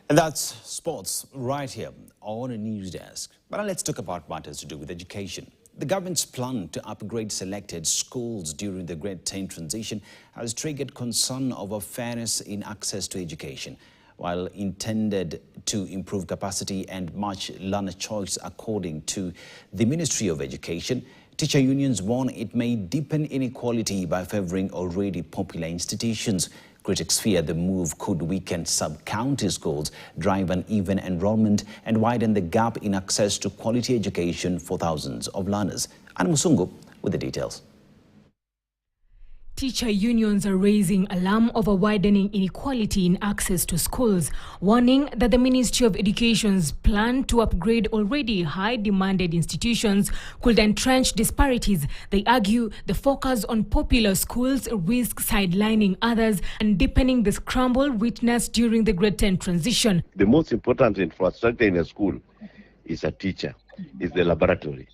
And that's sports right here on a news desk. But now let's talk about matters to do with education. The government's plan to upgrade selected schools during the Grade 10 transition has triggered concern over fairness in access to education. While intended to improve capacity and match learner choice according to the Ministry of Education, teacher unions warn it may deepen inequality by favoring already popular institutions. Critics fear the move could weaken sub-county schools, drive uneven enrollment, and widen the gap in access to quality education for thousands of learners. Anna Musungu with the details. Teacher unions are raising alarm over widening inequality in access to schools, warning that the Ministry of Education's plan to upgrade already high-demanded institutions could entrench disparities. They argue the focus on popular schools risks sidelining others and deepening the scramble witnessed during the Grade 10 transition. The most important infrastructure in a school is a teacher, is the laboratory.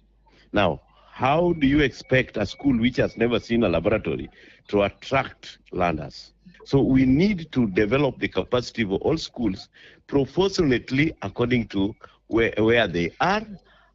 Now, how do you expect a school which has never seen a laboratory to attract learners? So we need to develop the capacity of all schools proportionately according to where they are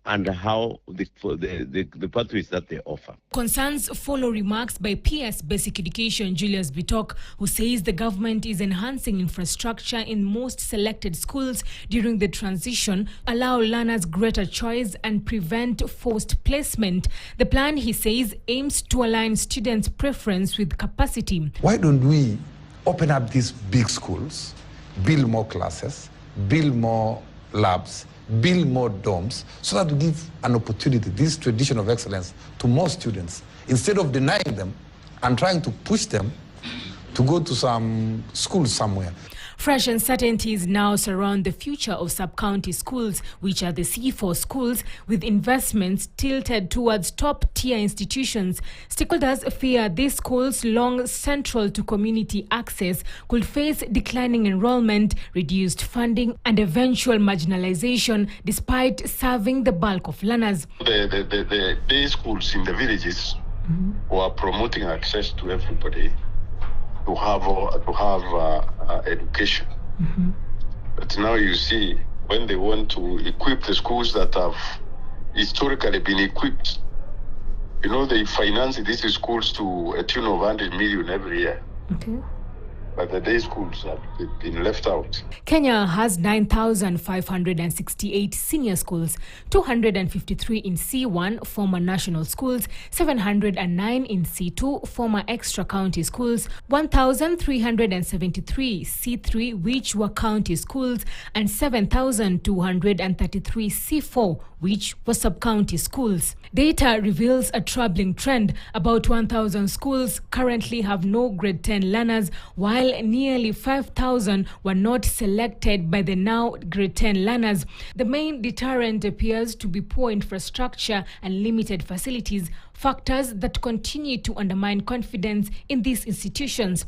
and how the pathways that they offer. Concerns follow remarks by PS Basic Education Julius Bitok, who says the government is enhancing infrastructure in most selected schools during the transition, allow learners greater choice and prevent forced placement. The plan, he says, aims to align students' preference with capacity. Why don't we open up these big schools, build more classes, build more labs, build more dorms, so that we give an opportunity, this tradition of excellence, to more students, instead of denying them and trying to push them to go to some school somewhere. Fresh uncertainties now surround the future of sub-county schools, which are the C4 schools, with investments tilted towards top-tier institutions. Stakeholders fear these schools, long central to community access, could face declining enrollment, reduced funding, and eventual marginalization, despite serving the bulk of learners. The day schools in the villages were promoting access to everybody to have education. But now you see, when they want to equip the schools that have historically been equipped, you know, they finance these schools to a tune of 100 million every year. But the day schools have been left out. Kenya has 9,568 senior schools, 253 in C1, former national schools, 709 in C2, former extra-county schools, 1,373 C3, which were county schools, and 7,233 C4, which were sub-county schools. Data reveals a troubling trend. About 1,000 schools currently have no Grade 10 learners, while nearly 5,000 were not selected by the now Grade 10 learners. The main deterrent appears to be poor infrastructure and limited facilities, factors that continue to undermine confidence in these institutions.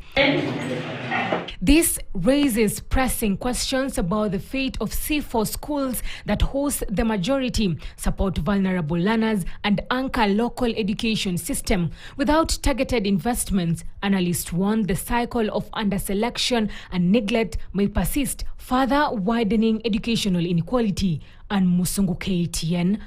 This raises pressing questions about the fate of C4 schools that host the majority, support vulnerable learners, and anchor local education system. Without targeted investments, analysts warn the cycle of underselection and neglect may persist, further widening educational inequality. And Musungu, KTN.